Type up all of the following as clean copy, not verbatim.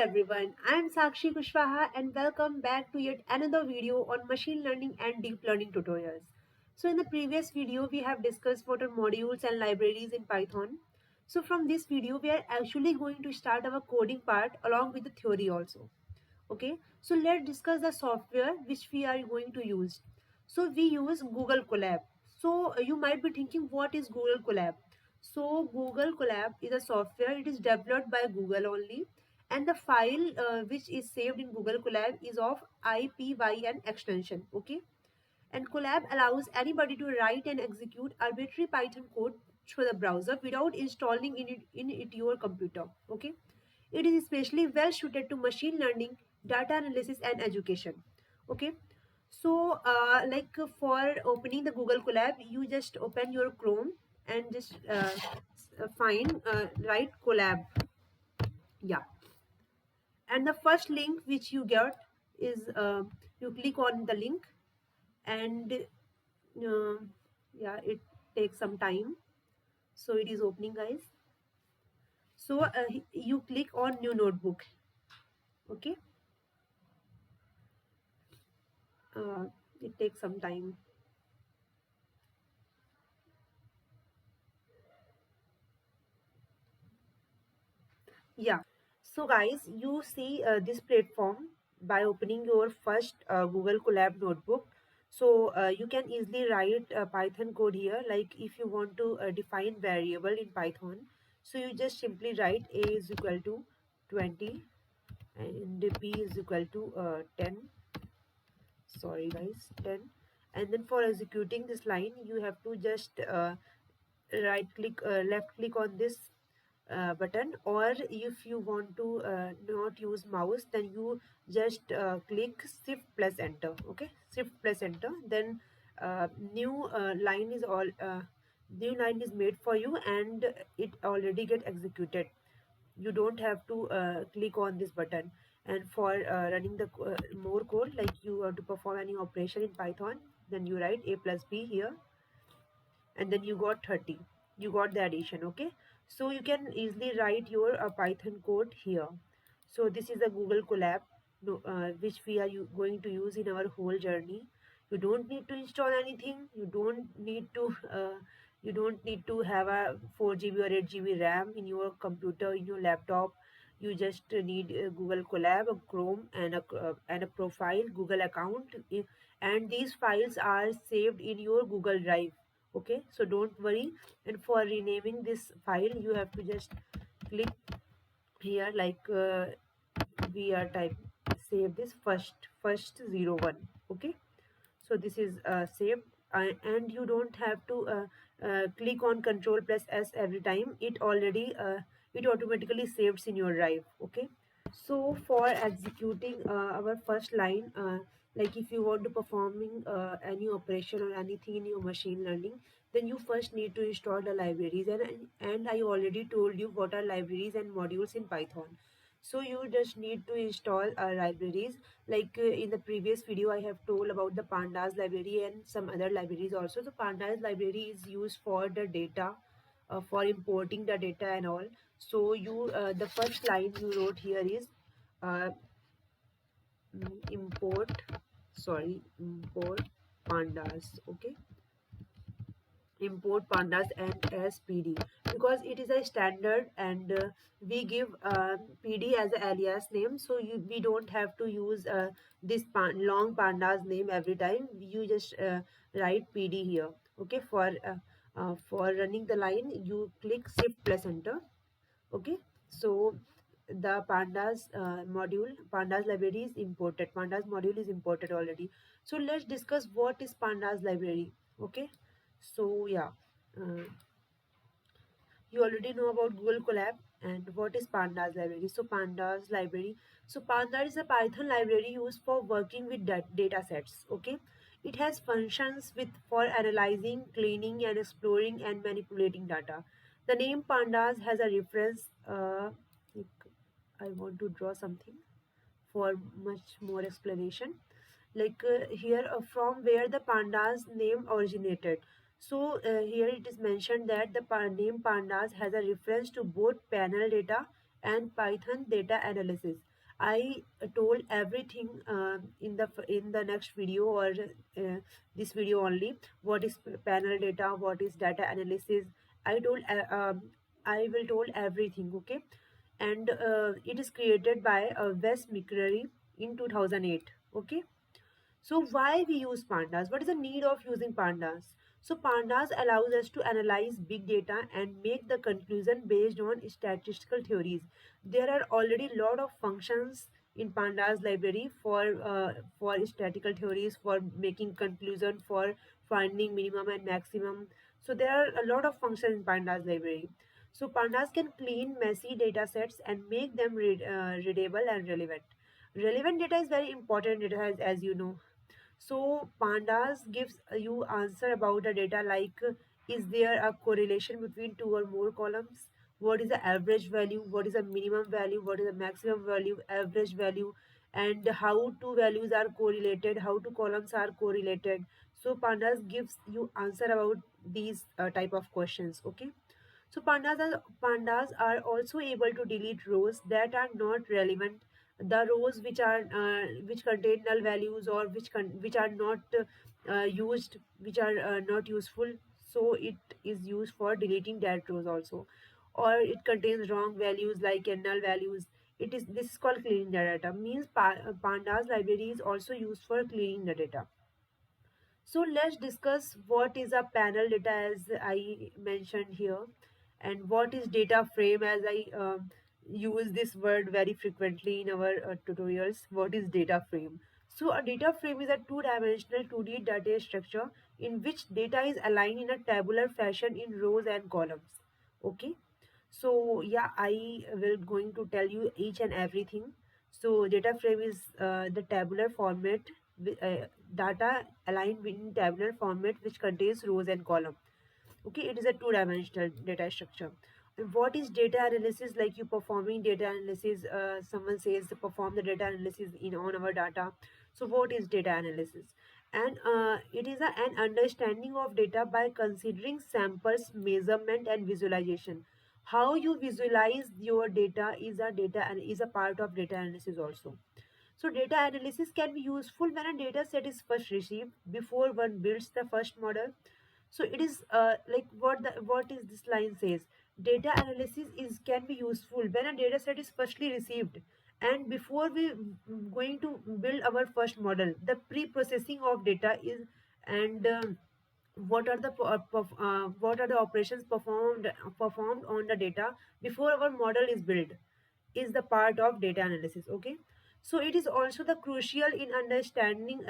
everyone, I am Sakshi Kushwaha and welcome back to yet another video on machine learning and deep learning tutorials. So in the previous video we have discussed what are modules and libraries in Python. So from this video we are actually going to start our coding part along with the theory also. Okay, so let's discuss the software which we are going to use. So we use Google Colab. So you might be thinking, what is Google Colab? So Google Colab is a software. It is developed by Google only, and the file which is saved in Google Colab is of IPYN extension. Okay, and Colab allows anybody to write and execute arbitrary Python code through the browser without installing in your computer. Okay, it is especially well suited to machine learning, data analysis, and education. Okay, so for opening the Google Colab, you just open your Chrome and just find write Colab. Yeah, and the first link which you get is you click on the link and yeah, it takes some time. So it is opening, guys. So you click on new notebook. Okay, uh, it takes some time. Yeah, so guys, you see this platform by opening your first Google Colab notebook. So you can easily write Python code here. Like if you want to define variable in Python, so you just simply write a is equal to 20 and b is equal to 10. Sorry guys, 10. And then for executing this line, you have to just right click left click on this button, or if you want to not use mouse, then you just click shift plus enter. Okay, shift plus enter, then new line is all new line is made for you and it already get executed. You don't have to click on this button. And for running the more code, like you want to perform any operation in Python, then you write a plus b here, and then you got 30, you got the addition. Okay, so you can easily write your Python code here. So this is a Google Colab, which we are going to use in our whole journey. You don't need to install anything. You don't need to have a 4 GB or 8 GB RAM in your computer, in your laptop. You just need Google Colab, a Chrome, and a profile Google account, and these files are saved in your Google Drive. Okay, so don't worry. And for renaming this file, you have to just click here, like we are type save this first 01. Okay, so this is saved, and you don't have to click on Control plus S every time. It automatically saves in your drive. Okay, so for executing our first line, like if you want to performing any operation or anything in your machine learning, then you first need to install the libraries, and I already told you what are libraries and modules in Python. So you just need to install libraries. Like in the previous video I have told about the pandas library and some other libraries also. The pandas library is used for the data, for importing the data and all. So you the first line you wrote here is uh, import, import pandas. Okay, import pandas and as pd, because it is a standard, and we give pd as an alias name, so we don't have to use this long pandas name every time. You just write pd here. Okay, for running the line, you click shift plus enter. Okay, so the pandas pandas library is imported, pandas module is imported already. So let's discuss what is pandas library. Okay, so yeah, uh, you already know about Google Colab. And what is pandas library? So pandas library, so pandas is a Python library used for working with data sets. Okay, it has functions with for analyzing, cleaning, and exploring and manipulating data. The name pandas has a reference, like I want to draw something for much more explanation. Like here, from where the pandas name originated. So here it is mentioned that the name pandas has a reference to both panel data and Python data analysis. I told everything in the next video, or this video only. What is panel data? What is data analysis? I told I will told everything. Okay, and it is created by Wes McCreary in 2008. Okay, so why we use pandas? What is the need of using pandas? So pandas allows us to analyze big data and make the conclusion based on statistical theories. There are already a lot of functions in pandas library for statistical theories, for making conclusion, for finding minimum and maximum. So there are a lot of functions in pandas library. So pandas can clean messy data sets and make them readable and relevant. Relevant data is very important data, as you know. So pandas gives you answer about the data, like is there a correlation between two or more columns? What is the average value? What is the minimum value? What is the maximum value? Average value? And how two values are correlated? How two columns are correlated? So pandas gives you answer about these type of questions. Okay. So pandas are also able to delete rows that are not relevant. The rows which contain null values, or which are not used, which are not useful. So it is used for deleting that rows also. Or it contains wrong values like null values. This is called cleaning the data. Means pandas library is also used for cleaning the data. So let's discuss what is a panel data, as I mentioned here, and what is data frame, as I use this word very frequently in our tutorials. What is data frame? So a data frame is a two-dimensional 2D data structure in which data is aligned in a tabular fashion in rows and columns. Okay. So yeah, I will going to tell you each and everything. So data frame is the tabular format, data aligned in tabular format which contains rows and columns. Okay, it is a two-dimensional data structure. And what is data analysis? Like you performing data analysis, someone says to perform the data analysis in on our data. So what is data analysis? And it is an understanding of data by considering samples, measurement, and visualization. How you visualize your data is a part of data analysis also. So data analysis can be useful when a data set is first received before one builds the first model. So it is like what is this line says, data analysis is can be useful when a data set is firstly received, and before we going to build our first model, the pre-processing of data is, and what are the operations performed on the data before our model is built, is the part of data analysis. Okay, so it is also the crucial in understanding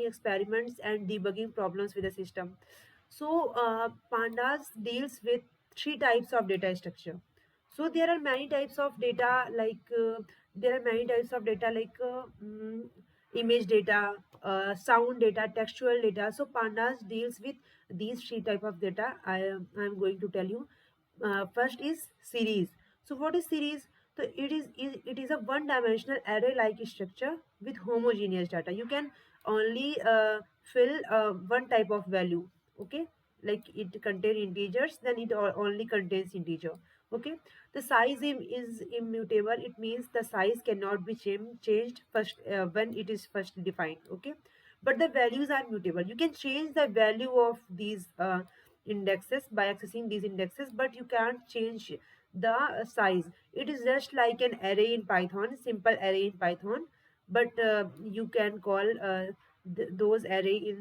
experiments and debugging problems with the system. So pandas deals with three types of data structure. So there are many types of data, like image data, sound data, textual data. So pandas deals with these three type of data. I am going to tell you. First is series. So what is series? So it is a one-dimensional array-like structure with homogeneous data. You can only fill one type of value. Okay, like it contain integers, then it only contains integer. Okay, the size is immutable. It means the size cannot be changed first when it is first defined. Okay, but the values are mutable. You can change the value of these indexes by accessing these indexes, but you can't change the size. It is just like an array in Python, simple array in Python, but you can call those array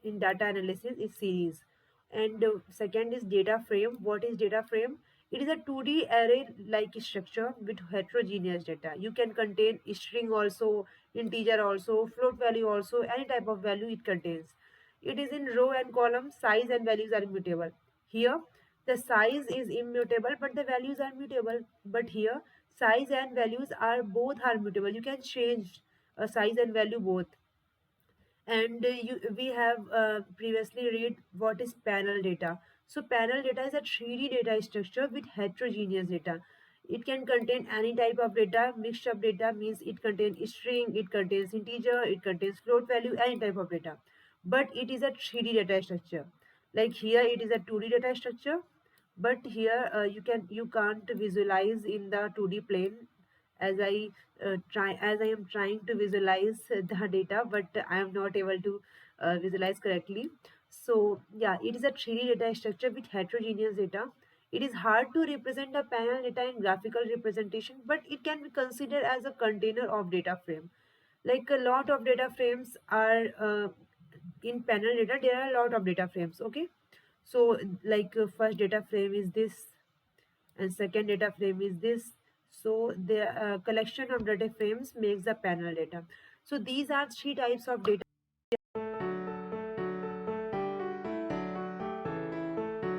in data analysis is series. And second is data frame. What is data frame? It is a 2D array like structure with heterogeneous data. You can contain string also, integer also, float value also, any type of value it contains. It is in row and column, size and values are immutable. Here, the size is immutable, but the values are mutable. But here, size and values are both are mutable. You can change size and value both. And we have previously read what is panel data. So panel data is a 3D data structure with heterogeneous data. It can contain any type of data. Mixed up data means it contains string, it contains integer, it contains float value, any type of data. But it is a 3D data structure. Like here it is a 2D data structure, but here you can't visualize in the 2D plane. as I am trying to visualize the data, but I am not able to visualize correctly. So yeah, it is a 3D data structure with heterogeneous data. It is hard to represent the panel data in graphical representation, but it can be considered as a container of data frame. Like a lot of data frames are in panel data, there are a lot of data frames. Okay, so like first data frame is this, and second data frame is this. So the collection of data frames makes the panel data. So these are three types of data.